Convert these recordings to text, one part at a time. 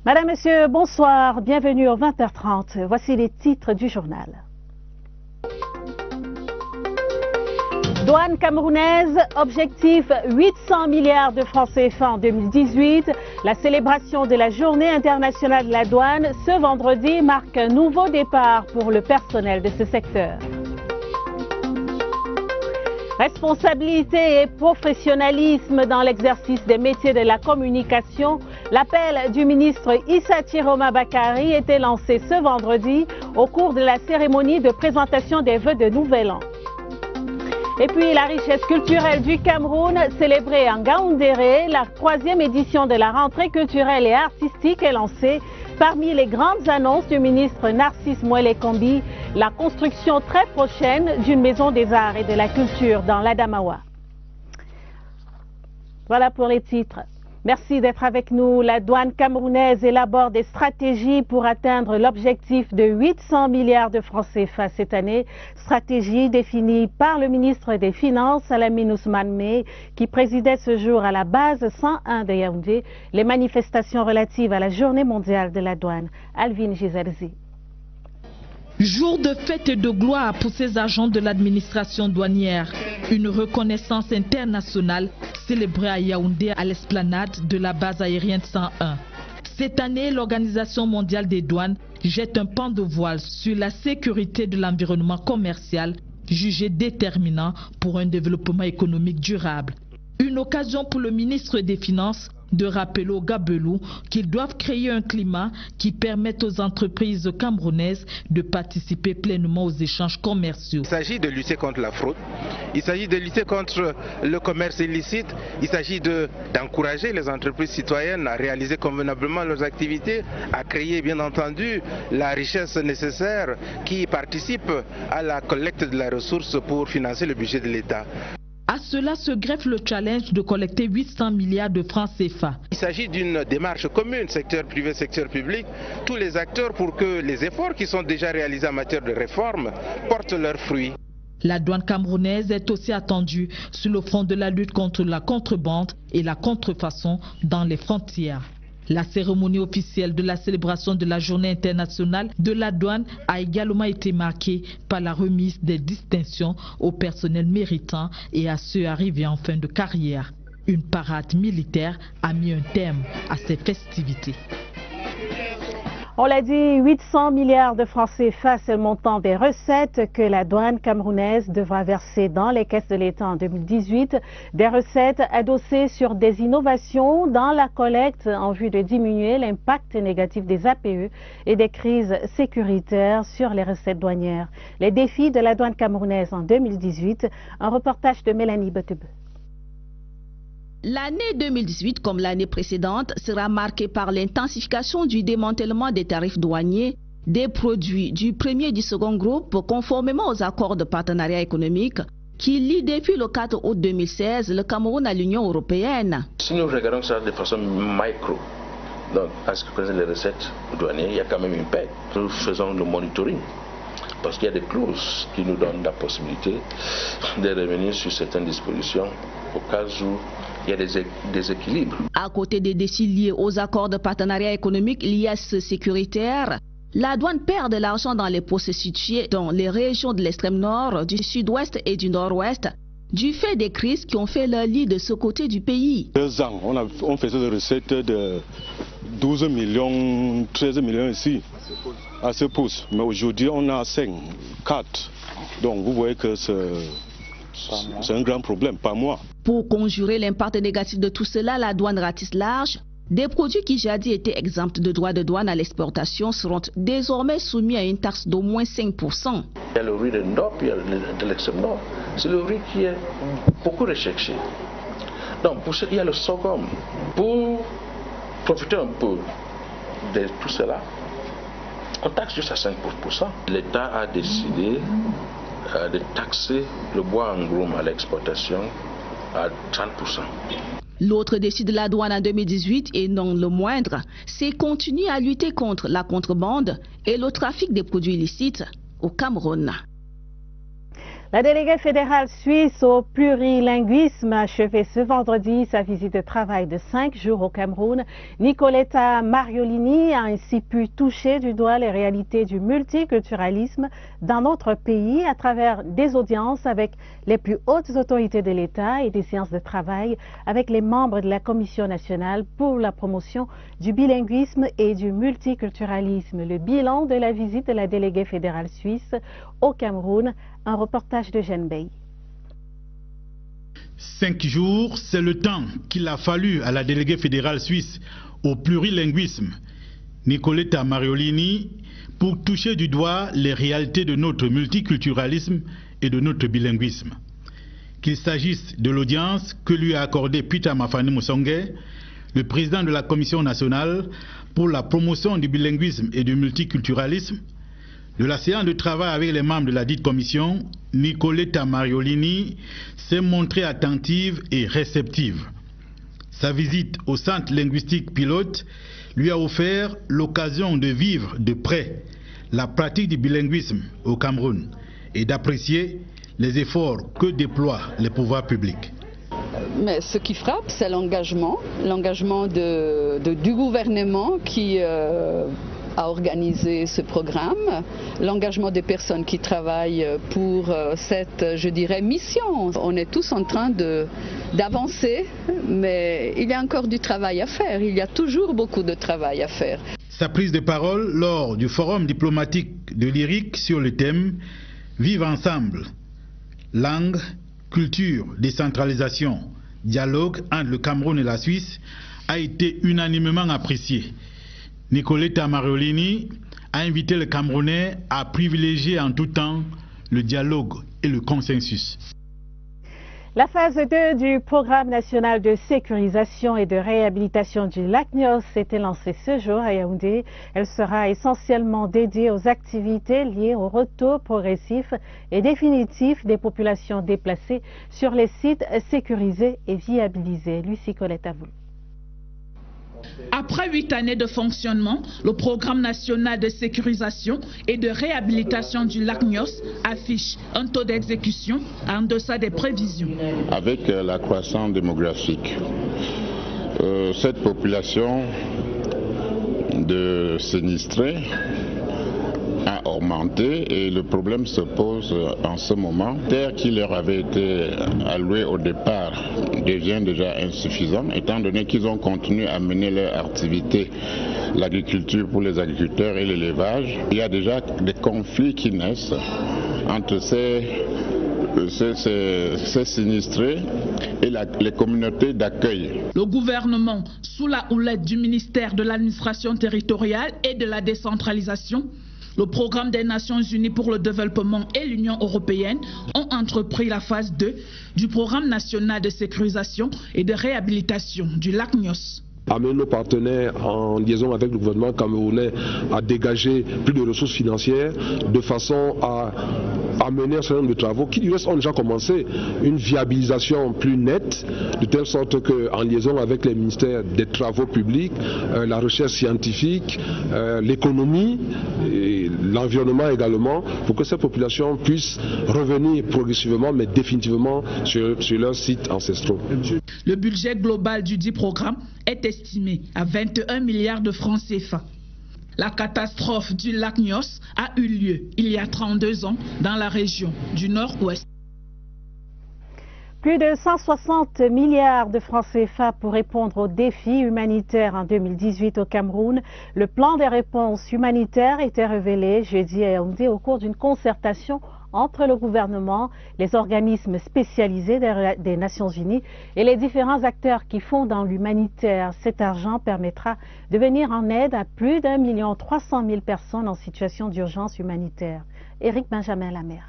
Madame, Monsieur, bonsoir, bienvenue au 20h30. Voici les titres du journal. Douane camerounaise, objectif 800 milliards de francs CFA en 2018. La célébration de la Journée internationale de la douane ce vendredi marque un nouveau départ pour le personnel de ce secteur. Responsabilité et professionnalisme dans l'exercice des métiers de la communication, l'appel du ministre Issa Chiroma Bakari était lancé ce vendredi au cours de la cérémonie de présentation des vœux de Nouvel An. Et puis la richesse culturelle du Cameroun, célébrée en Gaoundéré, la 3e édition de la rentrée culturelle et artistique est lancée. Parmi les grandes annonces du ministre Narcisse Mouelé-Kombi, la construction très prochaine d'une maison des arts et de la culture dans l'Adamawa. Voilà pour les titres. Merci d'être avec nous. La douane camerounaise élabore des stratégies pour atteindre l'objectif de 800 milliards de francs CFA cette année. Stratégie définie par le ministre des Finances, Alamine Ousmane Mey, qui présidait ce jour à la base 101 de Yaoundé les manifestations relatives à la Journée mondiale de la douane. Alvin Gizelzi. Jour de fête et de gloire pour ces agents de l'administration douanière. Une reconnaissance internationale célébrée à Yaoundé à l'esplanade de la base aérienne 101. Cette année, l'Organisation mondiale des douanes jette un pan de voile sur la sécurité de l'environnement commercial, jugé déterminant pour un développement économique durable. Une occasion pour le ministre des Finances de rappeler aux Gabelous qu'ils doivent créer un climat qui permette aux entreprises camerounaises de participer pleinement aux échanges commerciaux. Il s'agit de lutter contre la fraude, il s'agit de lutter contre le commerce illicite, il s'agit d'encourager les entreprises citoyennes à réaliser convenablement leurs activités, à créer bien entendu la richesse nécessaire qui participe à la collecte de la ressource pour financer le budget de l'État. À cela se greffe le challenge de collecter 800 milliards de francs CFA. Il s'agit d'une démarche commune, secteur privé, secteur public, tous les acteurs pour que les efforts qui sont déjà réalisés en matière de réforme portent leurs fruits. La douane camerounaise est aussi attendue sur le front de la lutte contre la contrebande et la contrefaçon dans les frontières. La cérémonie officielle de la célébration de la Journée internationale de la douane a également été marquée par la remise des distinctions au personnel méritant et à ceux arrivés en fin de carrière. Une parade militaire a mis un terme à ces festivités. On l'a dit, 800 milliards de francs CFA, c'est le montant des recettes que la douane camerounaise devra verser dans les caisses de l'État en 2018. Des recettes adossées sur des innovations dans la collecte en vue de diminuer l'impact négatif des APE et des crises sécuritaires sur les recettes douanières. Les défis de la douane camerounaise en 2018, un reportage de Mélanie Botebe. L'année 2018, comme l'année précédente, sera marquée par l'intensification du démantèlement des tarifs douaniers des produits du premier et du second groupe conformément aux accords de partenariat économique qui lient depuis le 4 août 2016 le Cameroun à l'Union européenne. Si nous regardons ça de façon micro, donc à ce que concerne les recettes douanières, il y a quand même une paix. Nous faisons le monitoring parce qu'il y a des clauses qui nous donnent la possibilité de revenir sur certaines dispositions au cas où il y a des déséquilibres. À côté des défis liés aux accords de partenariat économique liés sécuritaires, la douane perd de l'argent dans les postes situés dans les régions de l'extrême nord, du sud-ouest et du nord-ouest, du fait des crises qui ont fait leur lit de ce côté du pays. 2 ans, on faisait des recettes de 12 millions, 13 millions ici, à ce pouce. Mais aujourd'hui, on a 5, 4. Donc vous voyez que c'est un grand problème, pas moi. Pour conjurer l'impact négatif de tout cela, la douane ratisse large. Des produits qui jadis étaient exempts de droits de douane à l'exportation seront désormais soumis à une taxe d'au moins 5%. Il y a le riz de nord, puis il y a de l'extrême nord. C'est le riz qui est beaucoup recherché. Donc pour ça, il y a le sorghum. Pour profiter un peu de tout cela, on taxe juste à 5%. L'État a décidé de taxer le bois en gros à l'exportation à 30%. L'autre défi de la douane en 2018, et non le moindre, c'est continuer à lutter contre la contrebande et le trafic des produits illicites au Cameroun. La déléguée fédérale suisse au plurilinguisme a achevé ce vendredi sa visite de travail de 5 jours au Cameroun. Nicoletta Mariolini a ainsi pu toucher du doigt les réalités du multiculturalisme dans notre pays à travers des audiences avec les plus hautes autorités de l'État et des séances de travail avec les membres de la Commission nationale pour la promotion du bilinguisme et du multiculturalisme. Le bilan de la visite de la déléguée fédérale suisse au Cameroun, un reportage de Jeanne Bey. 5 jours, c'est le temps qu'il a fallu à la déléguée fédérale suisse au plurilinguisme, Nicoletta Mariolini, pour toucher du doigt les réalités de notre multiculturalisme et de notre bilinguisme. Qu'il s'agisse de l'audience que lui a accordée Peter Mafani Musonge, le président de la Commission nationale pour la promotion du bilinguisme et du multiculturalisme, de la séance de travail avec les membres de la dite commission, Nicoletta Mariolini s'est montrée attentive et réceptive. Sa visite au centre linguistique pilote lui a offert l'occasion de vivre de près la pratique du bilinguisme au Cameroun et d'apprécier les efforts que déploient les pouvoirs publics. Mais ce qui frappe, c'est l'engagement du gouvernement qui a organisé ce programme, l'engagement des personnes qui travaillent pour cette, je dirais, mission. On est tous en train d'avancer, mais il y a encore du travail à faire. Il y a toujours beaucoup de travail à faire. Sa prise de parole lors du forum diplomatique de l'IRIC sur le thème « Vivre ensemble, langue, culture, décentralisation, dialogue entre le Cameroun et la Suisse » a été unanimement apprécié. Nicoletta Mariolini a invité les Camerounais à privilégier en tout temps le dialogue et le consensus. La phase 2 du programme national de sécurisation et de réhabilitation du lac Nyos était lancée ce jour à Yaoundé. Elle sera essentiellement dédiée aux activités liées au retour progressif et définitif des populations déplacées sur les sites sécurisés et viabilisés. Lucie Colette à vous. Après 8 années de fonctionnement, le programme national de sécurisation et de réhabilitation du lac Nyos affiche un taux d'exécution en deçà des prévisions. Avec la croissance démographique, cette population de sinistrés a augmenté et le problème se pose en ce moment. La terre qui leur avait été allouée au départ devient déjà insuffisante étant donné qu'ils ont continué à mener leur activité, l'agriculture pour les agriculteurs et l'élevage. Il y a déjà des conflits qui naissent entre ces sinistrés et les communautés d'accueil. Le gouvernement, sous la houlette du ministère de l'administration territoriale et de la décentralisation, le programme des Nations Unies pour le développement et l'Union européenne ont entrepris la phase 2 du programme national de sécurisation et de réhabilitation du lac Nyos. Amener nos partenaires en liaison avec le gouvernement camerounais à dégager plus de ressources financières de façon à mener un certain nombre de travaux qui du reste ont déjà commencé, une viabilisation plus nette, de telle sorte qu'en liaison avec les ministères des travaux publics, la recherche scientifique, l'économie et l'environnement également, pour que ces populations puissent revenir progressivement mais définitivement sur leurs sites ancestraux. Le budget global du dit programme est estimé à 21 milliards de francs CFA. La catastrophe du lac Nyos a eu lieu il y a 32 ans dans la région du Nord-Ouest. Plus de 160 milliards de francs CFA pour répondre aux défis humanitaires en 2018 au Cameroun. Le plan des réponses humanitaires était révélé jeudi à Yaoundé au cours d'une concertation entre le gouvernement, les organismes spécialisés des Nations Unies et les différents acteurs qui font dans l'humanitaire. Cet argent permettra de venir en aide à plus d'1 300 000 personnes en situation d'urgence humanitaire. Éric Benjamin Lamère.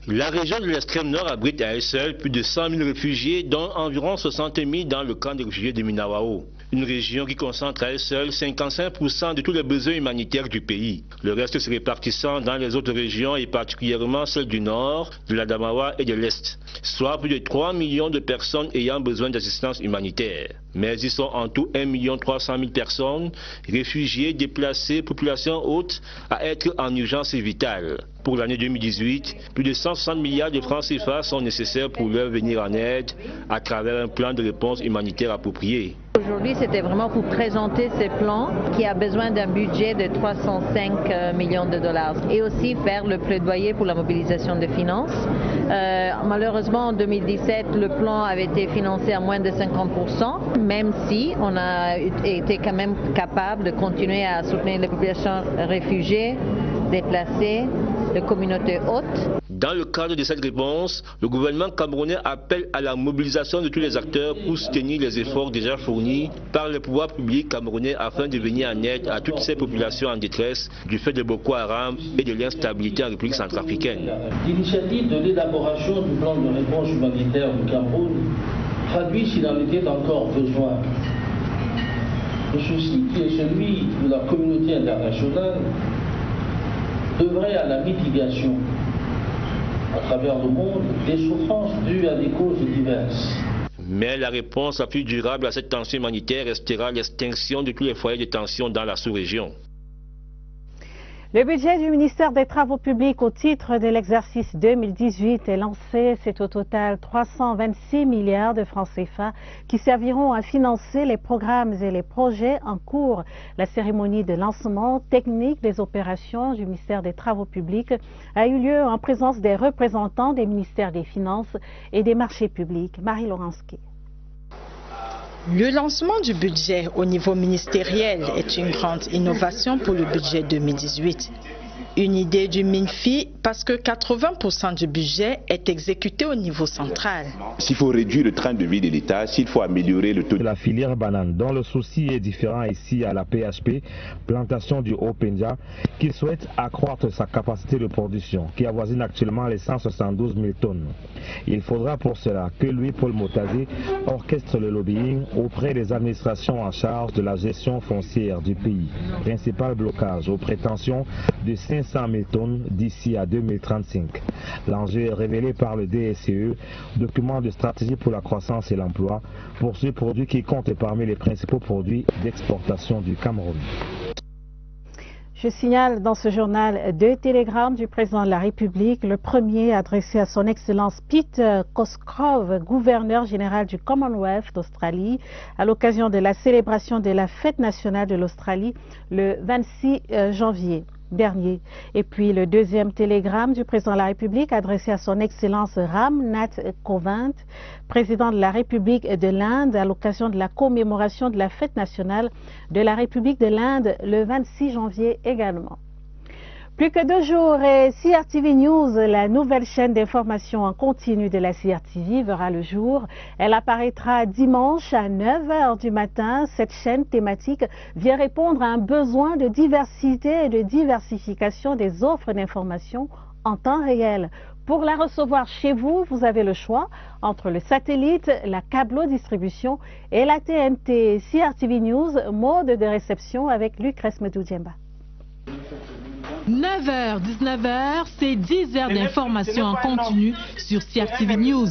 La région de l'extrême nord abrite à elle seule plus de 100 000 réfugiés, dont environ 60 000 dans le camp de réfugiés de Minawao. Une région qui concentre à elle seule 55% de tous les besoins humanitaires du pays. Le reste se répartissant dans les autres régions et particulièrement celles du nord, de l'Adamawa et de l'Est. Soit plus de 3 millions de personnes ayant besoin d'assistance humanitaire. Mais ils sont en tout 1 300 000 personnes, réfugiés, déplacés, population haute, à être en urgence vitale. Pour l'année 2018, plus de 160 milliards de francs CFA sont nécessaires pour leur venir en aide à travers un plan de réponse humanitaire approprié. Aujourd'hui, c'était vraiment pour présenter ce plan qui a besoin d'un budget de 305 millions de dollars et aussi faire le plaidoyer pour la mobilisation de finances. Malheureusement, en 2017, le plan avait été financé à moins de 50%, même si on a été quand même capable de continuer à soutenir les populations réfugiées, déplacées, de communautés hautes. Dans le cadre de cette réponse, le gouvernement camerounais appelle à la mobilisation de tous les acteurs pour soutenir les efforts déjà fournis par les pouvoirs publics camerounais afin de venir en aide à toutes ces populations en détresse du fait de Boko Haram et de l'instabilité en République centrafricaine. L'initiative de l'élaboration du plan de réponse humanitaire du Cameroun traduit s'il en était encore besoin le souci qui est celui de la communauté internationale d'œuvrer à la mitigation à travers le monde des souffrances dues à des causes diverses. Mais la réponse la plus durable à cette tension humanitaire restera l'extinction de tous les foyers de tension dans la sous-région. Le budget du ministère des Travaux publics au titre de l'exercice 2018 est lancé. C'est au total 326 milliards de francs CFA qui serviront à financer les programmes et les projets en cours. La cérémonie de lancement technique des opérations du ministère des Travaux publics a eu lieu en présence des représentants des ministères des Finances et des marchés publics. Marie-Laurence Kay. Le lancement du budget au niveau ministériel est une grande innovation pour le budget 2018. Une idée du MINFI parce que 80% du budget est exécuté au niveau central. S'il faut réduire le train de vie de l'État, s'il faut améliorer le taux de la filière banane, dont le souci est différent ici à la PHP, plantation du Haut-Pendia, qui souhaite accroître sa capacité de production, qui avoisine actuellement les 172 000 tonnes. Il faudra pour cela que lui, Paul Motazé, orchestre le lobbying auprès des administrations en charge de la gestion foncière du pays. Principal blocage aux prétentions de 500 000 tonnes d'ici à 2035. L'enjeu est révélé par le DSCE, document de stratégie pour la croissance et l'emploi, pour ce produit qui compte parmi les principaux produits d'exportation du Cameroun. Je signale dans ce journal 2 télégrammes du président de la République. Le premier adressé à son Excellence Peter Cosgrove, gouverneur général du Commonwealth d'Australie, à l'occasion de la célébration de la fête nationale de l'Australie le 26 janvier dernier. Et puis le deuxième télégramme du président de la République adressé à son Excellence Ram Nath Kovind, président de la République de l'Inde, à l'occasion de la commémoration de la fête nationale de la République de l'Inde le 26 janvier également. Plus que 2 jours et CRTV News, la nouvelle chaîne d'information en continu de la CRTV, verra le jour. Elle apparaîtra dimanche à 9h du matin. Cette chaîne thématique vient répondre à un besoin de diversité et de diversification des offres d'information en temps réel. Pour la recevoir chez vous, vous avez le choix entre le satellite, la câblo-distribution et la TNT. CRTV News, mode de réception avec Luc Resmedou-Djemba. 9h, 19h, c'est 10 heures d'information en continu sur CRTV News.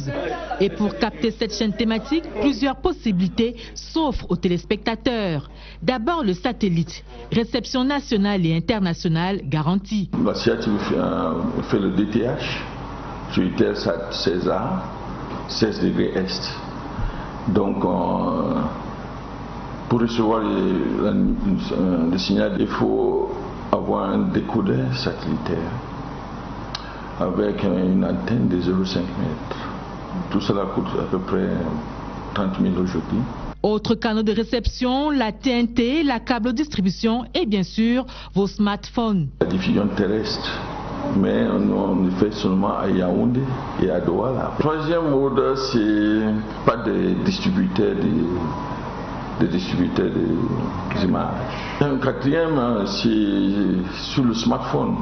Et pour capter cette chaîne thématique, plusieurs possibilités s'offrent aux téléspectateurs. D'abord le satellite, réception nationale et internationale garantie. La CRTV fait le DTH, sur Eutelsat César, 16 degrés Est. Donc, pour recevoir le signal, il faut avoir un décodeur satellitaire avec une antenne de 0,5 mètres. Tout cela coûte à peu près 30 000 aujourd'hui. Autres canaux de réception, la TNT, la câble-distribution et bien sûr vos smartphones. La diffusion terrestre, mais on le fait seulement à Yaoundé et à Douala. Le troisième mode, c'est pas de distributeurs des images. Un quatrième, c'est sur le smartphone.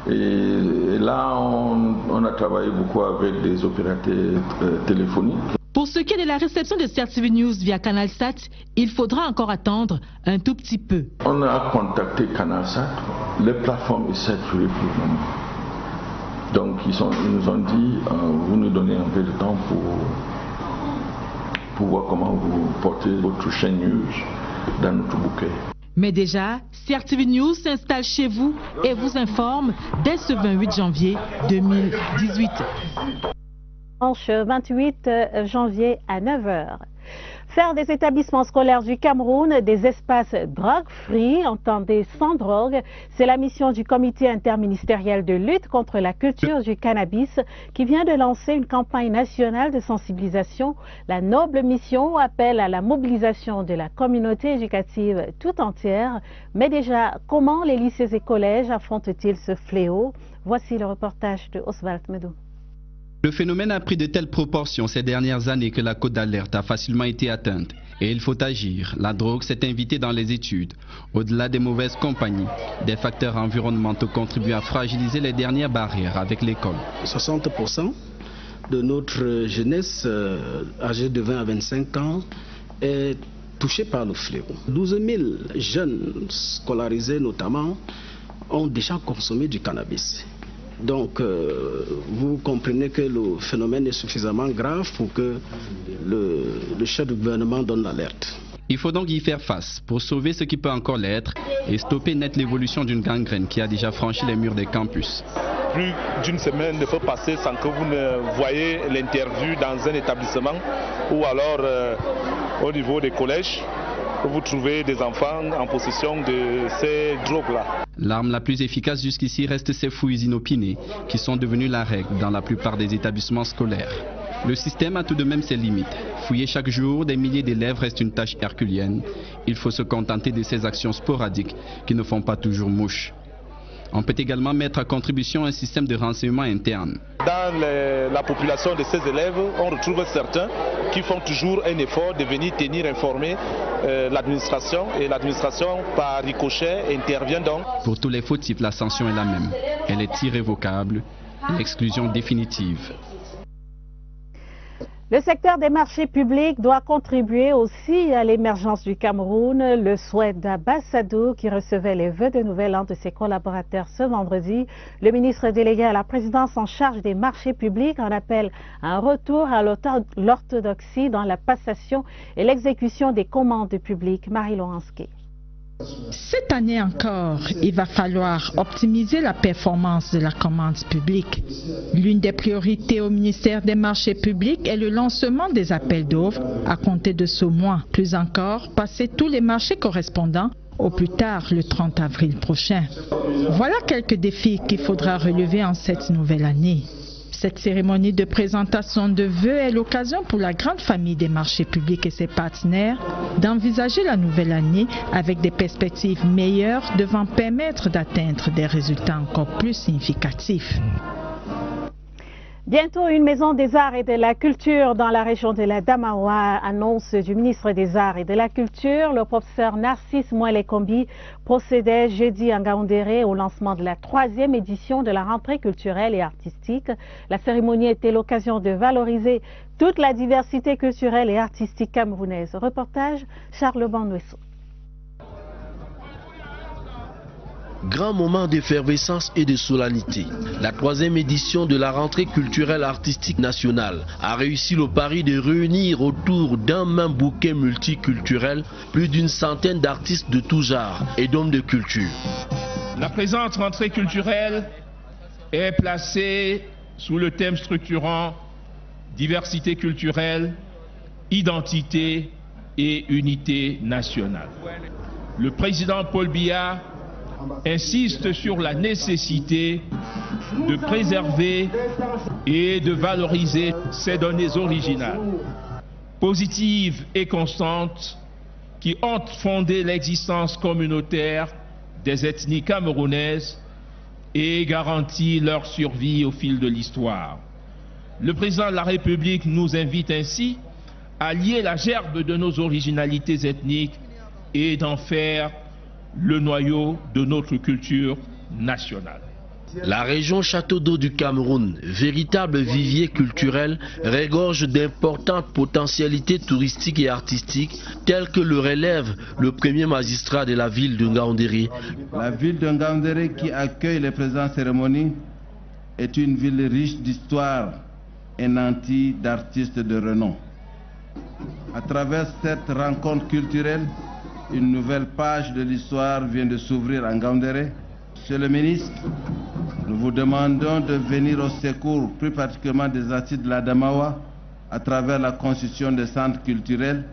Et là, on a travaillé beaucoup avec des opérateurs téléphoniques. Pour ce qui est de la réception de CRTV News via CanalSat, il faudra encore attendre un tout petit peu. On a contacté CanalSat, les plateformes sont saturées pour le moment. Donc ils nous ont dit, vous nous donnez un peu de temps pour voir comment vous portez votre chaîne news dans notre bouquet. Mais déjà, CRTV News s'installe chez vous et vous informe dès ce 28 janvier 2018. Dimanche 28 janvier à 9h. Faire des établissements scolaires du Cameroun des espaces drogue-free, entendez sans drogue, c'est la mission du comité interministériel de lutte contre la culture du cannabis qui vient de lancer une campagne nationale de sensibilisation. La noble mission appelle à la mobilisation de la communauté éducative tout entière. Mais déjà, comment les lycées et collèges affrontent-ils ce fléau? Voici le reportage de Oswald Medou. Le phénomène a pris de telles proportions ces dernières années que la cote d'alerte a facilement été atteinte. Et il faut agir. La drogue s'est invitée dans les études. Au-delà des mauvaises compagnies, des facteurs environnementaux contribuent à fragiliser les dernières barrières avec l'école. 60% de notre jeunesse âgée de 20 à 25 ans est touchée par le fléau. 12 000 jeunes scolarisés notamment ont déjà consommé du cannabis. Donc, vous comprenez que le phénomène est suffisamment grave pour que le chef du gouvernement donne l'alerte. Il faut donc y faire face pour sauver ce qui peut encore l'être et stopper net l'évolution d'une gangrène qui a déjà franchi les murs des campus. Plus d'une semaine ne peut passer sans que vous ne voyez l'interview dans un établissement ou alors au niveau des collèges. Vous trouvez des enfants en possession de ces drogues-là. L'arme la plus efficace jusqu'ici reste ces fouilles inopinées qui sont devenues la règle dans la plupart des établissements scolaires. Le système a tout de même ses limites. Fouiller chaque jour des milliers d'élèves reste une tâche herculienne. Il faut se contenter de ces actions sporadiques qui ne font pas toujours mouche. On peut également mettre à contribution un système de renseignement interne. Dans la population de ces élèves, on retrouve certains qui font toujours un effort de venir tenir informer l'administration et l'administration par ricochet intervient donc. Pour tous les fautifs, la sanction est la même. Elle est irrévocable, l'exclusion définitive. Le secteur des marchés publics doit contribuer aussi à l'émergence du Cameroun. Le souhait d'Abbas Sadou, qui recevait les vœux de nouvel an de ses collaborateurs ce vendredi. Le ministre délégué à la présidence en charge des marchés publics en appelle à un retour à l'orthodoxie dans la passation et l'exécution des commandes publiques. Marie-Laurence Gué. Cette année encore, il va falloir optimiser la performance de la commande publique. L'une des priorités au ministère des marchés publics est le lancement des appels d'offres à compter de ce mois. Plus encore, passer tous les marchés correspondants au plus tard le 30 avril prochain. Voilà quelques défis qu'il faudra relever en cette nouvelle année. Cette cérémonie de présentation de vœux est l'occasion pour la grande famille des marchés publics et ses partenaires d'envisager la nouvelle année avec des perspectives meilleures devant permettre d'atteindre des résultats encore plus significatifs. Bientôt, une maison des arts et de la culture dans la région de la Damawa, annonce du ministre des Arts et de la Culture. Le professeur Narcisse Mouelekombi procédait jeudi en Ngaoundéré au lancement de la 3e édition de la rentrée culturelle et artistique. La cérémonie était l'occasion de valoriser toute la diversité culturelle et artistique camerounaise. Reportage Charles Banouesso. Grand moment d'effervescence et de solennité. La 3e édition de la rentrée culturelle artistique nationale a réussi le pari de réunir autour d'un même bouquet multiculturel plus d'une centaine d'artistes de tous genres et d'hommes de culture. La présente rentrée culturelle est placée sous le thème structurant diversité culturelle, identité et unité nationale. Le président Paul Biya insiste sur la nécessité de préserver et de valoriser ces données originales, positives et constantes, qui ont fondé l'existence communautaire des ethnies camerounaises et garanti leur survie au fil de l'histoire. Le président de la République nous invite ainsi à lier la gerbe de nos originalités ethniques et d'en faire le noyau de notre culture nationale. La région Château d'Eau du Cameroun, véritable vivier culturel, regorge d'importantes potentialités touristiques et artistiques telles que le relève le premier magistrat de la ville de Ngaoundéré. La ville de Ngaoundéré qui accueille les présentes cérémonies est une ville riche d'histoire et nantie d'artistes de renom. À travers cette rencontre culturelle, une nouvelle page de l'histoire vient de s'ouvrir en Ngaoundéré. Monsieur le ministre, nous vous demandons de venir au secours, plus particulièrement des artistes de la Damawa, à travers la constitution des centres culturels,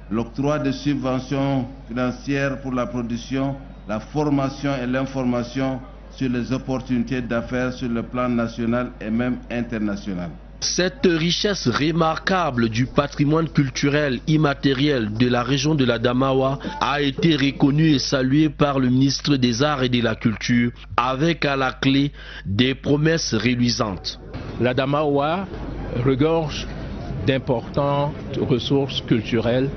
l'octroi de subventions financières pour la production, la formation et l'information sur les opportunités d'affaires sur le plan national et même international. Cette richesse remarquable du patrimoine culturel immatériel de la région de la Damawa a été reconnue et saluée par le ministre des Arts et de la Culture, avec à la clé des promesses reluisantes. La Damawa regorge d'importantes ressources culturelles,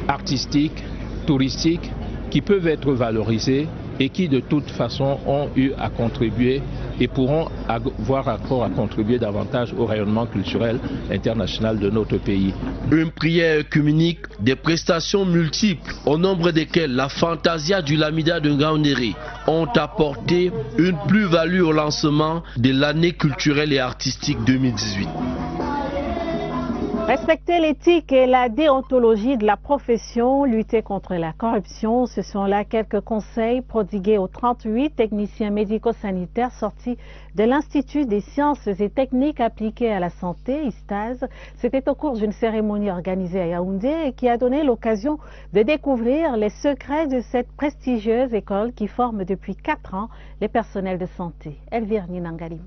artistiques, touristiques, qui peuvent être valorisées et qui de toute façon ont eu à contribuer et pourront avoir encore à contribuer davantage au rayonnement culturel international de notre pays. Une prière œcuménique, des prestations multiples, au nombre desquelles la Fantasia du Lamida de Ngaoundéré ont apporté une plus-value au lancement de l'année culturelle et artistique 2018. Respecter l'éthique et la déontologie de la profession, lutter contre la corruption, ce sont là quelques conseils prodigués aux 38 techniciens médico-sanitaires sortis de l'Institut des sciences et techniques appliquées à la santé, ISTAS. C'était au cours d'une cérémonie organisée à Yaoundé et qui a donné l'occasion de découvrir les secrets de cette prestigieuse école qui forme depuis 4 ans les personnels de santé. Elvire Ninangalim.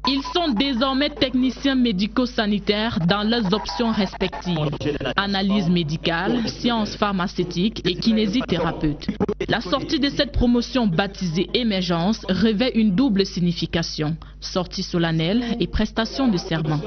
Ils sont désormais techniciens médico-sanitaires dans leurs options respectives. Analyse médicale, sciences pharmaceutiques et kinésithérapeute. La sortie de cette promotion baptisée Émergence revêt une double signification. Sortie solennelle et prestation de serment.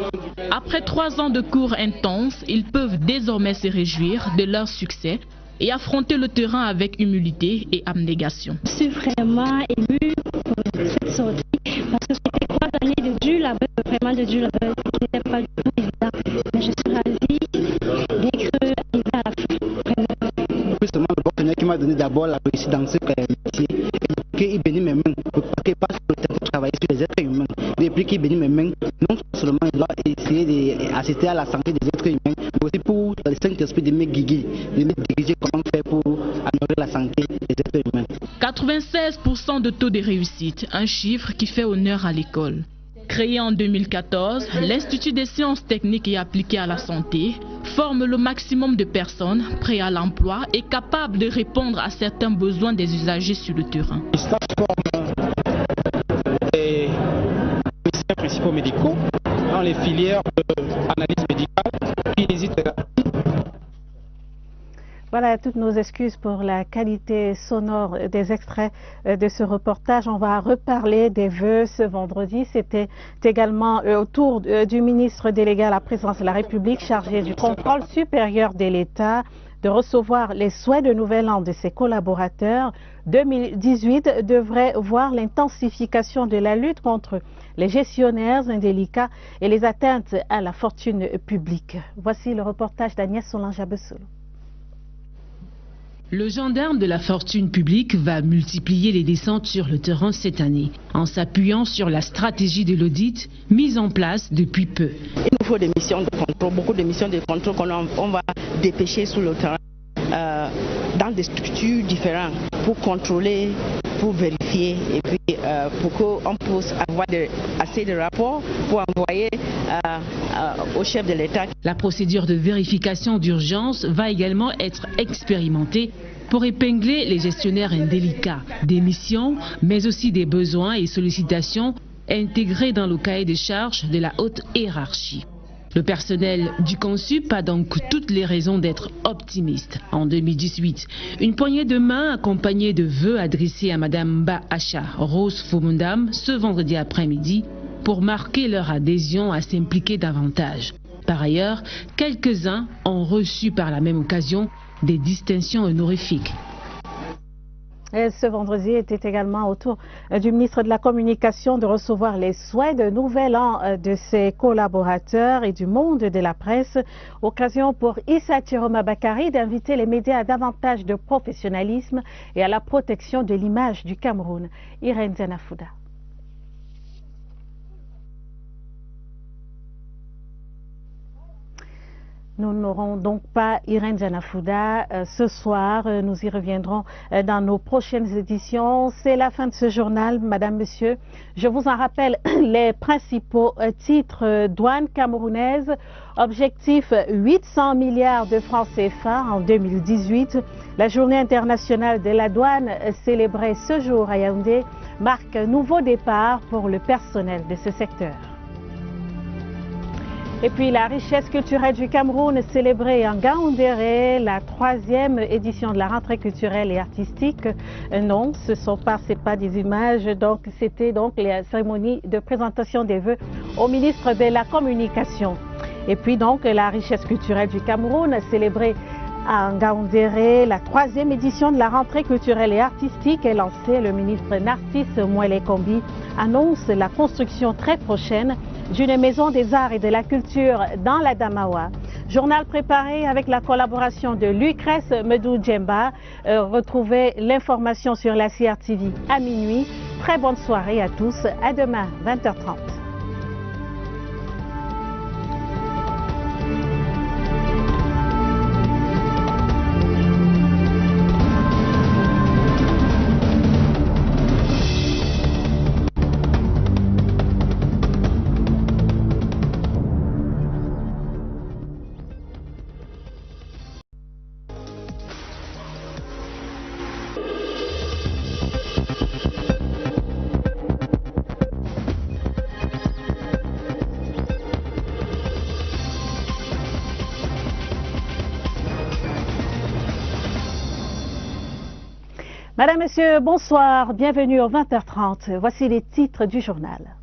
Après 3 ans de cours intenses, ils peuvent désormais se réjouir de leur succès et affronter le terrain avec humilité et abnégation. Je suis vraiment émue pour cette sortie parce que c'était 3 années de dur labeur, vraiment de dur labeur, qui n'était pas du tout évident. Mais je suis ravie d'être arrivée à la fin. C'est seulement le partenaire qui m'a donné d'abord la réussite dans ce métier. Qu'il bénit mes mains, parce qu'il passe le temps pour travailler sur les êtres humains. Depuis qu'il bénit mes mains, non seulement il doit essayer d'assister à la santé des êtres humains, mais aussi pour le Saint-Esprit de me guider, de me diriger comment faire pour améliorer la santé des êtres humains. 96% de taux de réussite, un chiffre qui fait honneur à l'école. Créé en 2014, l'Institut des sciences techniques et appliquées à la santé forme le maximum de personnes prêtes à l'emploi et capables de répondre à certains besoins des usagers sur le terrain. ISTAS forme les techniciens principaux médicaux dans les filières d'analyse médicale, kinésithérapie. Voilà toutes nos excuses pour la qualité sonore des extraits de ce reportage. On va reparler des vœux ce vendredi. C'était également au tour du ministre délégué à la présidence de la République chargé du contrôle supérieur de l'État de recevoir les souhaits de nouvel an de ses collaborateurs. 2018 devrait voir l'intensification de la lutte contre les gestionnaires indélicats et les atteintes à la fortune publique. Voici le reportage d'Agnès Solange-Abessolo. Le gendarme de la fortune publique va multiplier les descentes sur le terrain cette année, en s'appuyant sur la stratégie de l'audit mise en place depuis peu. Il nous faut des missions de contrôle, beaucoup de missions de contrôle qu'on va dépêcher sur le terrain, dans des structures différentes, pour contrôler, pour vérifier, et puis pour qu'on puisse avoir assez de rapports pour envoyer au chef de l'État. La procédure de vérification d'urgence va également être expérimentée pour épingler les gestionnaires indélicats, des missions, mais aussi des besoins et sollicitations intégrés dans le cahier des charges de la haute hiérarchie. Le personnel du Consup a donc toutes les raisons d'être optimiste. En 2018, une poignée de main accompagnée de vœux adressés à Mme Mba Acha Rose Fomundam ce vendredi après-midi pour marquer leur adhésion à s'impliquer davantage. Par ailleurs, quelques-uns ont reçu par la même occasion des distinctions honorifiques. Et ce vendredi était également au tour du ministre de la Communication de recevoir les souhaits de nouvel an de ses collaborateurs et du monde de la presse. Occasion pour Issa Chiroma Bakari d'inviter les médias à davantage de professionnalisme et à la protection de l'image du Cameroun. Irène Zanafouda. Nous n'aurons donc pas Irène Janafouda ce soir. Nous y reviendrons dans nos prochaines éditions. C'est la fin de ce journal, Madame, Monsieur. Je vous en rappelle les principaux titres. Douane camerounaise, objectif 800 milliards de francs CFA en 2018. La journée internationale de la douane célébrée ce jour à Yaoundé marque un nouveau départ pour le personnel de ce secteur. Et puis la richesse culturelle du Cameroun célébrée en Ngaoundéré, la 3e édition de la rentrée culturelle et artistique. Non, ce n'est pas des images, donc c'était donc la cérémonie de présentation des vœux au ministre de la Communication. Et puis donc la richesse culturelle du Cameroun célébrée à Ngaoundéré, la 3e édition de la rentrée culturelle et artistique est lancée. Le ministre Narcisse Mouelé-Kombi annonce la construction très prochaine d'une maison des arts et de la culture dans la Damawa. Journal préparé avec la collaboration de Lucrèce Medou Djemba. Retrouvez l'information sur la CRTV à minuit. Très bonne soirée à tous. À demain, 20h30. Madame, Monsieur, bonsoir, bienvenue au 20h30. Voici les titres du journal.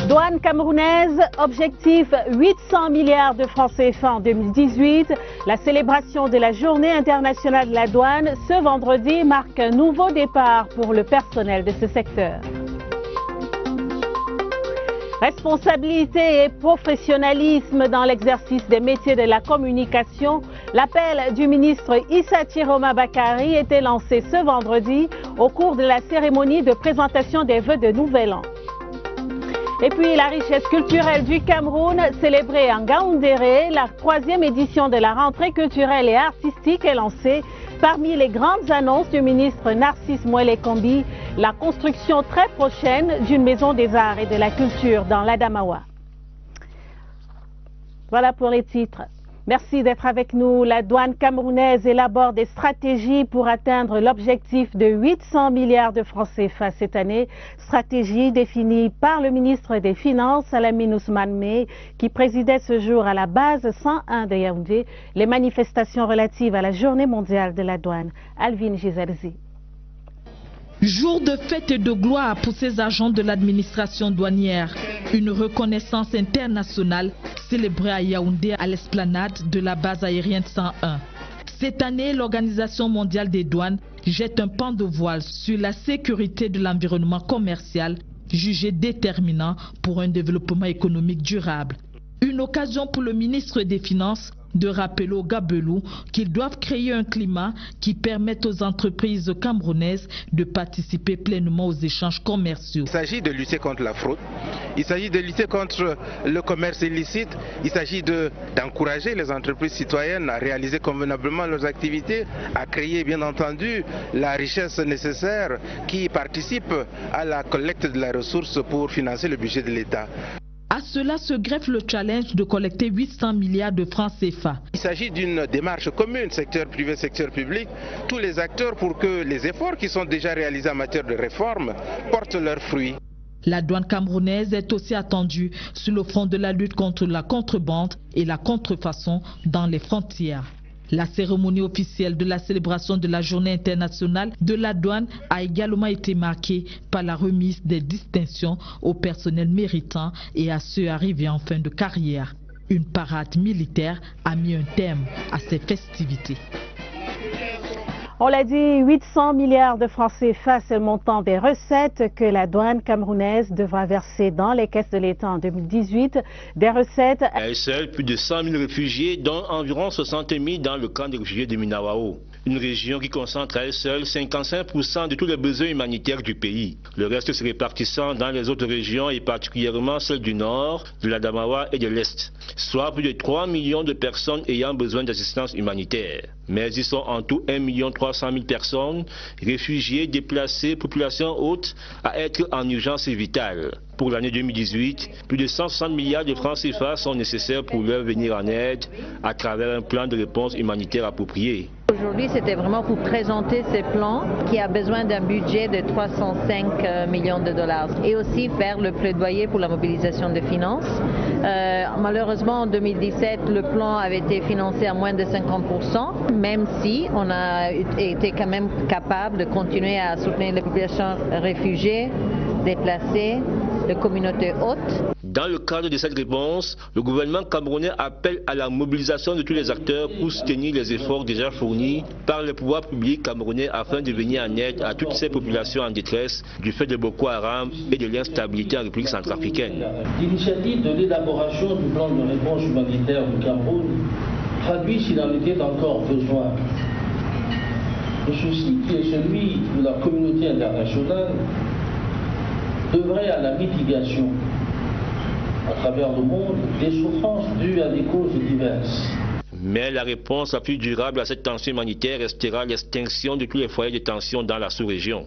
Douane camerounaise, objectif 800 milliards de francs CFA en 2018. La célébration de la journée internationale de la douane ce vendredi marque un nouveau départ pour le personnel de ce secteur. Responsabilité et professionnalisme dans l'exercice des métiers de la communication, l'appel du ministre Issa Chiroma Bakary était lancé ce vendredi au cours de la cérémonie de présentation des vœux de Nouvel An. Et puis la richesse culturelle du Cameroun, célébrée en Ngaoundéré, la 3e édition de la rentrée culturelle et artistique est lancée. Parmi les grandes annonces du ministre Narcisse Mouelé-Kombi, la construction très prochaine d'une maison des arts et de la culture dans l'Adamawa. Voilà pour les titres. Merci d'être avec nous. La douane camerounaise élabore des stratégies pour atteindre l'objectif de 800 milliards de francs CFA cette année. Stratégie définie par le ministre des Finances, Alamine Ousmane Mey, qui présidait ce jour à la base 101 de Yaoundé les manifestations relatives à la journée mondiale de la douane. Alvin Gizelzi. Jour de fête et de gloire pour ces agents de l'administration douanière. Une reconnaissance internationale célébrée à Yaoundé à l'esplanade de la base aérienne 101. Cette année, l'Organisation mondiale des douanes jette un pan de voile sur la sécurité de l'environnement commercial, jugé déterminant pour un développement économique durable. Une occasion pour le ministre des Finances de rappeler aux Gabelous qu'ils doivent créer un climat qui permette aux entreprises camerounaises de participer pleinement aux échanges commerciaux. Il s'agit de lutter contre la fraude, il s'agit de lutter contre le commerce illicite, il s'agit d'encourager les entreprises citoyennes à réaliser convenablement leurs activités, à créer bien entendu la richesse nécessaire qui participe à la collecte de la ressource pour financer le budget de l'État. À cela se greffe le challenge de collecter 800 milliards de francs CFA. Il s'agit d'une démarche commune, secteur privé, secteur public, tous les acteurs pour que les efforts qui sont déjà réalisés en matière de réforme portent leurs fruits. La douane camerounaise est aussi attendue sur le front de la lutte contre la contrebande et la contrefaçon dans les frontières. La cérémonie officielle de la célébration de la journée internationale de la douane a également été marquée par la remise des distinctions au personnel méritant et à ceux arrivés en fin de carrière. Une parade militaire a mis un terme à ces festivités. On l'a dit, 800 milliards de francs CFA, c'est le montant des recettes que la douane camerounaise devra verser dans les caisses de l'État en 2018. Des recettes... À elle seule, plus de 100 000 réfugiés, dont environ 60 000 dans le camp des réfugiés de Minawao. Une région qui concentre à elle seule 55% de tous les besoins humanitaires du pays. Le reste se répartissant dans les autres régions et particulièrement celles du nord, de l'Adamawa et de l'Est. Soit plus de 3 millions de personnes ayant besoin d'assistance humanitaire. Mais ils sont en tout 1 300 000 personnes, réfugiés, déplacés, population haute, à être en urgence vitale. Pour l'année 2018, plus de 160 milliards de francs CFA sont nécessaires pour leur venir en aide à travers un plan de réponse humanitaire approprié. Aujourd'hui, c'était vraiment pour présenter ce plan qui a besoin d'un budget de 305 millions de dollars et aussi faire le plaidoyer pour la mobilisation de finances. Malheureusement, en 2017, le plan avait été financé à moins de 50%, même si on a été quand même capable de continuer à soutenir les populations réfugiées, déplacées, de communautés hautes. Dans le cadre de cette réponse, le gouvernement camerounais appelle à la mobilisation de tous les acteurs pour soutenir les efforts déjà fournis par les pouvoirs publics camerounais afin de venir en aide à toutes ces populations en détresse du fait de Boko Haram et de l'instabilité en République centrafricaine. L'initiative de l'élaboration du plan de réponse humanitaire du Cameroun traduit, s'il en était encore besoin, le souci qui est celui de la communauté internationale d'œuvrer à la mitigation à travers le monde des souffrances dues à des causes diverses. Mais la réponse la plus durable à cette tension humanitaire restera l'extinction de tous les foyers de tension dans la sous-région.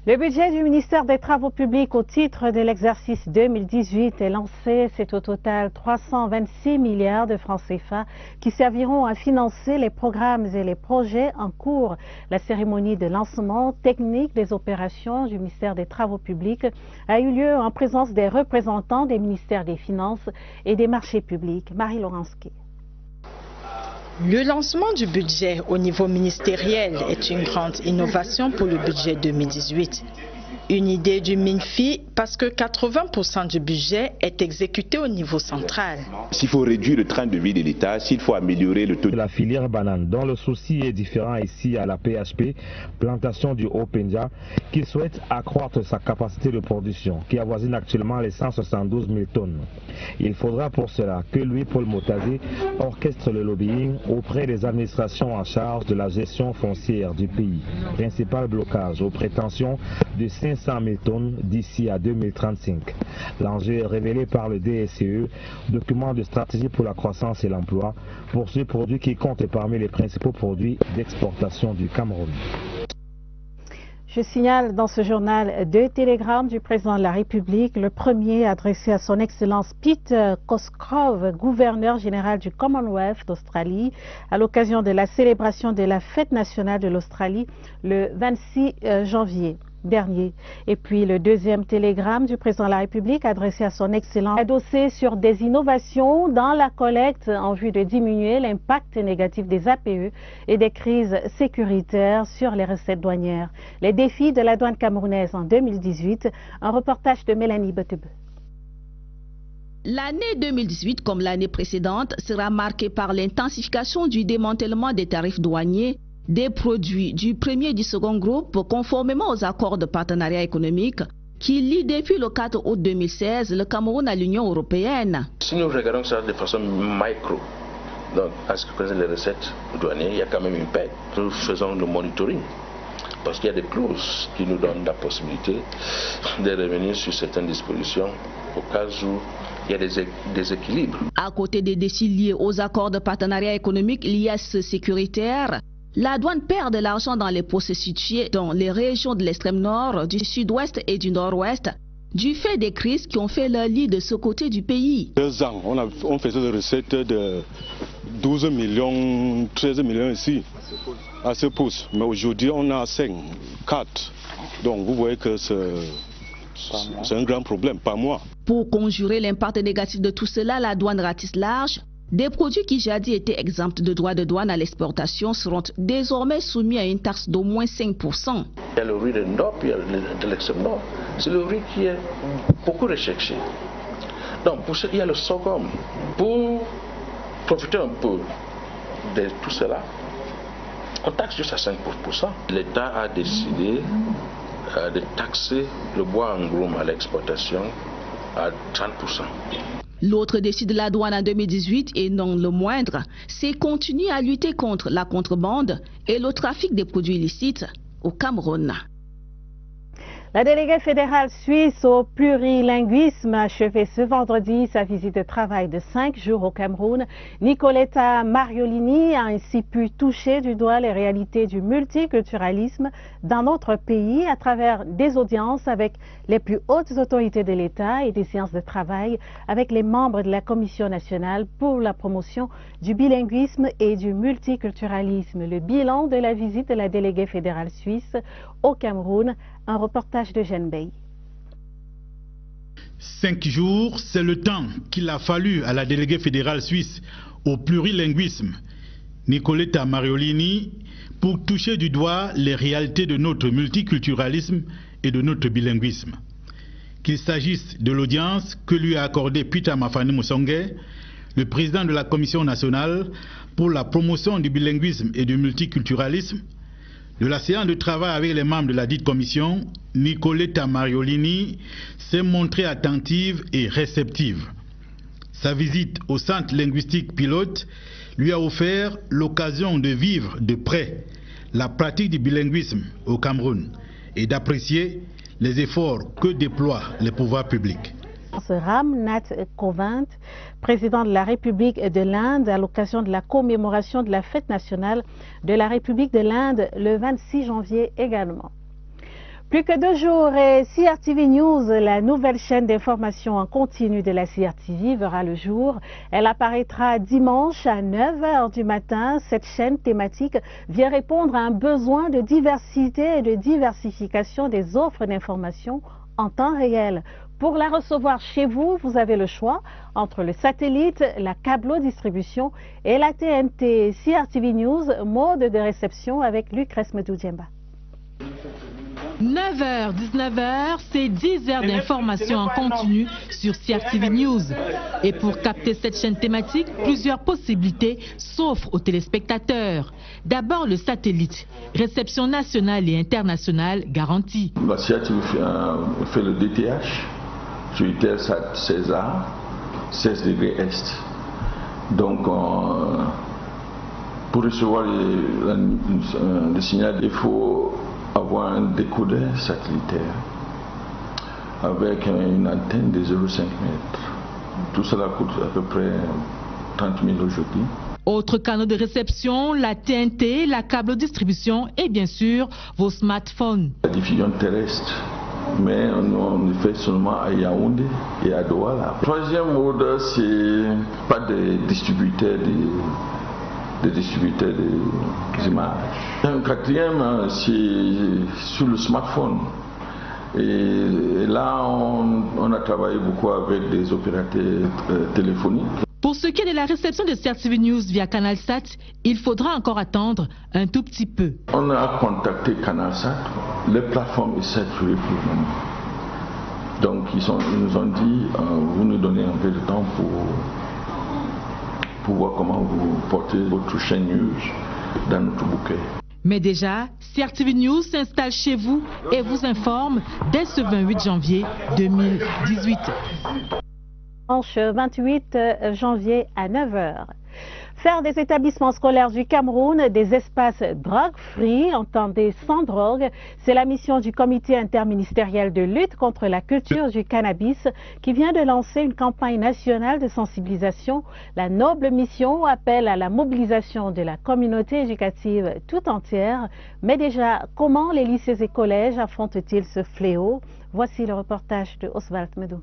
Le budget du ministère des Travaux publics au titre de l'exercice 2018 est lancé. C'est au total 326 milliards de francs CFA qui serviront à financer les programmes et les projets en cours. La cérémonie de lancement technique des opérations du ministère des Travaux publics a eu lieu en présence des représentants des ministères des Finances et des marchés publics. Marie-Laurence Kay. Le lancement du budget au niveau ministériel est une grande innovation pour le budget 2018. Une idée du MINFI parce que 80% du budget est exécuté au niveau central. S'il faut réduire le train de vie de l'État, s'il faut améliorer le taux de la filière banane, dont le souci est différent ici à la PHP, plantation du Haut-Pendja, qui souhaite accroître sa capacité de production, qui avoisine actuellement les 172 000 tonnes. Il faudra pour cela que lui, Paul Motazé, orchestre le lobbying auprès des administrations en charge de la gestion foncière du pays. Principal blocage aux prétentions de 500 000 tonnes d'ici à 2035. L'enjeu est révélé par le DSCE, document de stratégie pour la croissance et l'emploi, pour ce produit qui compte parmi les principaux produits d'exportation du Cameroun. Je signale dans ce journal 2 télégrammes du président de la République. Le premier adressé à son Excellence Peter Cosgrove, gouverneur général du Commonwealth d'Australie, à l'occasion de la célébration de la fête nationale de l'Australie le 26 janvier. Dernier. Et puis le deuxième télégramme du président de la République adressé à son Excellence, adossé sur des innovations dans la collecte en vue de diminuer l'impact négatif des APE et des crises sécuritaires sur les recettes douanières. Les défis de la douane camerounaise en 2018, un reportage de Mélanie Botebe. L'année 2018, comme l'année précédente, sera marquée par l'intensification du démantèlement des tarifs douaniers des produits du premier et du second groupe conformément aux accords de partenariat économique qui lient depuis le 4 août 2016 le Cameroun à l'Union européenne. Si nous regardons ça de façon micro, donc à ce que concerne les recettes douanières, il y a quand même une perte. Nous faisons le monitoring parce qu'il y a des clauses qui nous donnent la possibilité de revenir sur certaines dispositions au cas où il y a des déséquilibres. À côté des défis liés aux accords de partenariat économique liés sécuritaires, la douane perd de l'argent dans les postes situés dans les régions de l'extrême nord, du sud-ouest et du nord-ouest, du fait des crises qui ont fait leur lit de ce côté du pays. 2 ans, on faisait des recettes de 12 millions, 13 millions ici, à ce poste. Mais aujourd'hui, on a 5, 4. Donc vous voyez que c'est un grand problème, pas moi. Pour conjurer l'impact négatif de tout cela, la douane ratisse large. Des produits qui jadis étaient exempts de droits de douane à l'exportation seront désormais soumis à une taxe d'au moins 5%. Il y a le riz du nord, puis il y a de l'extrême nord. C'est le riz qui est beaucoup recherché. Donc il y a le sorgho. Pour profiter un peu de tout cela, on taxe juste à 5%. L'État a décidé de taxer le bois en gros à l'exportation à 30%. L'autre défi de la douane en 2018, et non le moindre, c'est continuer à lutter contre la contrebande et le trafic des produits illicites au Cameroun. La déléguée fédérale suisse au plurilinguisme a achevé ce vendredi sa visite de travail de 5 jours au Cameroun. Nicoletta Mariolini a ainsi pu toucher du doigt les réalités du multiculturalisme dans notre pays à travers des audiences avec les plus hautes autorités de l'État et des séances de travail avec les membres de la Commission nationale pour la promotion du bilinguisme et du multiculturalisme. Le bilan de la visite de la déléguée fédérale suisse au Cameroun, un reportage de Jeanne Bey. 5 jours, c'est le temps qu'il a fallu à la déléguée fédérale suisse au plurilinguisme, Nicoletta Mariolini, pour toucher du doigt les réalités de notre multiculturalisme et de notre bilinguisme. Qu'il s'agisse de l'audience que lui a accordée Peter Mafani Moussongue, le président de la Commission nationale pour la promotion du bilinguisme et du multiculturalisme, de la séance de travail avec les membres de la dite commission, Nicoletta Mariolini s'est montrée attentive et réceptive. Sa visite au centre linguistique pilote lui a offert l'occasion de vivre de près la pratique du bilinguisme au Cameroun et d'apprécier les efforts que déploient les pouvoirs publics. Ram Nath Kovind, président de la République de l'Inde, à l'occasion de la commémoration de la fête nationale de la République de l'Inde le 26 janvier également. Plus que 2 jours et CRTV News, la nouvelle chaîne d'information en continu de la CRTV, verra le jour. Elle apparaîtra dimanche à 9h du matin. Cette chaîne thématique vient répondre à un besoin de diversité et de diversification des offres d'information en temps réel. Pour la recevoir chez vous, vous avez le choix entre le satellite, la câblo-distribution et la TNT. CRTV News, mode de réception avec Lucrèce Medoudjemba. 9h, 19h, c'est 10 heures d'information en continu sur CRTV News. Et pour capter cette chaîne thématique, plusieurs possibilités s'offrent aux téléspectateurs. D'abord le satellite, réception nationale et internationale garantie. La CRTV fait le DTH. Sur Eutelsat César, 16 degrés Est. Donc, pour recevoir le signal, il faut avoir un décodeur satellitaire avec une antenne de 0,5 m. Tout cela coûte à peu près 30 000 aujourd'hui. Autre canal de réception, la TNT, la câble-distribution et bien sûr vos smartphones. La diffusion terrestre. Mais on le fait seulement à Yaoundé et à Douala. Le troisième mode, c'est pas des distributeurs d'images. Un quatrième, c'est sur le smartphone. Et là, on a travaillé beaucoup avec des opérateurs téléphoniques. Pour ce qui est de la réception de CRTV News via CanalSat, il faudra encore attendre un tout petit peu. On a contacté CanalSat, les plateformes est saturée pour le moment. Donc ils nous ont dit, vous nous donnez un peu de temps pour voir comment vous portez votre chaîne news dans notre bouquet. Mais déjà, CRTV News s'installe chez vous et vous informe dès ce 28 janvier 2018. Dimanche 28 janvier à 9h. Faire des établissements scolaires du Cameroun des espaces drug-free, entendez sans drogue, c'est la mission du comité interministériel de lutte contre la culture du cannabis qui vient de lancer une campagne nationale de sensibilisation. La noble mission appelle à la mobilisation de la communauté éducative tout entière. Mais déjà, comment les lycées et collèges affrontent-ils ce fléau? Voici le reportage de Oswald Medou.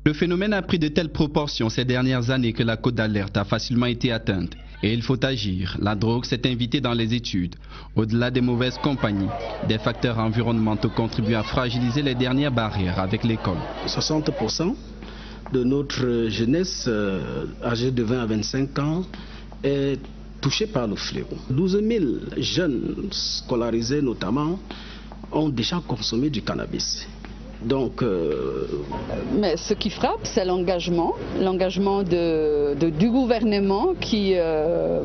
Le phénomène a pris de telles proportions ces dernières années que la cote d'alerte a facilement été atteinte. Et il faut agir. La drogue s'est invitée dans les études. Au-delà des mauvaises compagnies, des facteurs environnementaux contribuent à fragiliser les dernières barrières avec l'école. 60% de notre jeunesse âgée de 20 à 25 ans est touchée par le fléau. 12 000 jeunes scolarisés notamment ont déjà consommé du cannabis. Donc, mais ce qui frappe, c'est l'engagement du gouvernement qui a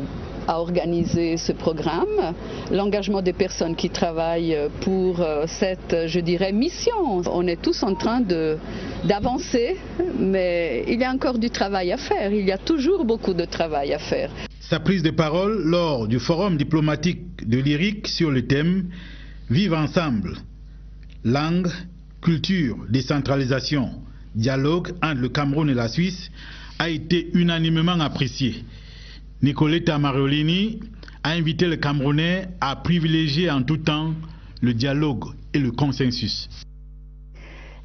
organisé ce programme, l'engagement des personnes qui travaillent pour cette, je dirais, mission. On est tous en train de d'avancer, mais il y a encore du travail à faire. Il y a toujours beaucoup de travail à faire. Sa prise de parole lors du forum diplomatique de l'IRIC sur le thème « Vivre ensemble, langue, culture, décentralisation, dialogue entre le Cameroun et la Suisse » a été unanimement appréciée. Nicoletta Mariolini a invité le Camerounais à privilégier en tout temps le dialogue et le consensus.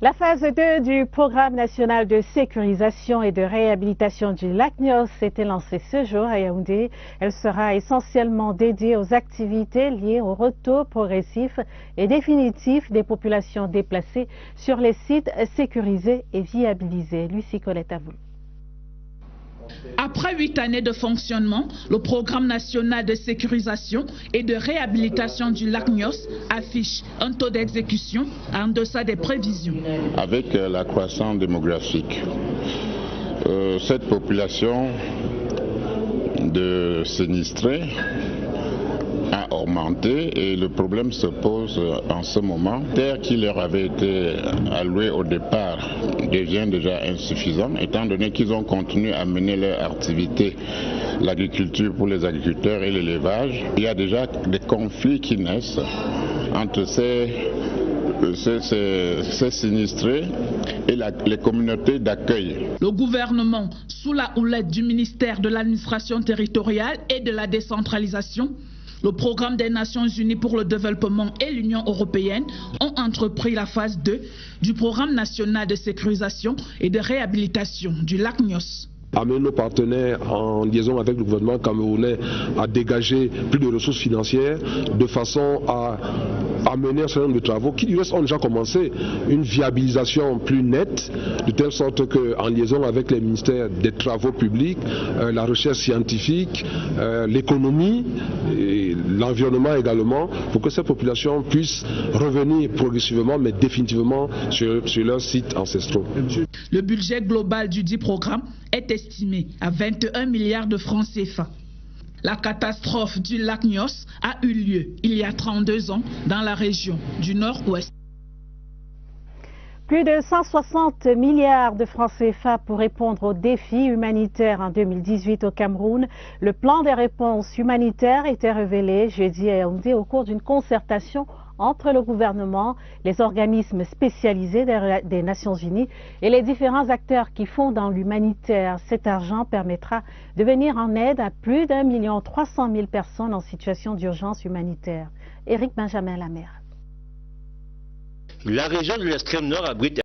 La phase 2 du programme national de sécurisation et de réhabilitation du lac Nyos était lancée ce jour à Yaoundé. Elle sera essentiellement dédiée aux activités liées au retour progressif et définitif des populations déplacées sur les sites sécurisés et viabilisés. Lucie Colette à vous. Après 8 années de fonctionnement, le programme national de sécurisation et de réhabilitation du lac Nyos affiche un taux d'exécution en deçà des prévisions. Avec la croissance démographique, cette population de sinistrés a augmenté et le problème se pose en ce moment. La terre qui leur avait été allouée au départ devient déjà insuffisante, étant donné qu'ils ont continué à mener leur activité, l'agriculture pour les agriculteurs et l'élevage. Il y a déjà des conflits qui naissent entre ces sinistrés et les communautés d'accueil. Le gouvernement, sous la houlette du ministère de l'administration territoriale et de la décentralisation, le programme des Nations Unies pour le développement et l'Union européenne ont entrepris la phase 2 du programme national de sécurisation et de réhabilitation du lac Nyos. Amener nos partenaires en liaison avec le gouvernement camerounais à dégager plus de ressources financières de façon à mener un certain nombre de travaux qui du reste ont déjà commencé, une viabilisation plus nette, de telle sorte qu'en liaison avec les ministères des travaux publics, la recherche scientifique, l'économie et l'environnement également, pour que ces populations puissent revenir progressivement mais définitivement sur leurs sites ancestraux. Le budget global du dit programme est estimé à 21 milliards de francs CFA. La catastrophe du lac Nyos a eu lieu il y a 32 ans dans la région du Nord-Ouest. Plus de 160 milliards de francs CFA pour répondre aux défis humanitaires en 2018 au Cameroun. Le plan des réponses humanitaires était révélé jeudi à Yaoundé au cours d'une concertation entre le gouvernement, les organismes spécialisés des Nations Unies et les différents acteurs qui font dans l'humanitaire. Cet argent permettra de venir en aide à plus d'1 300 000 personnes en situation d'urgence humanitaire. Éric Benjamin Lamère. La région de l'extrême nord abrite